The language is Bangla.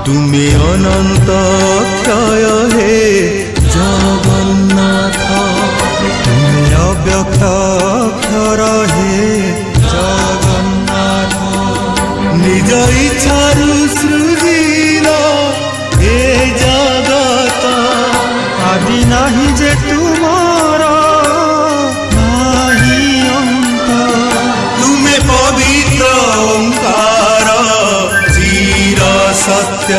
তুমি অনন্ত ক্ষয় হে জগন্নাথ, তুমি অব্যক্ত অক্ষর হে জগন্নাথ। নিজ ইচ্ছারু সৃজিল এ জগত, আদি নাহি যে তুমার নাহি অন্ত। তুমি পবিত্র ওঙ্কার চির সত্য।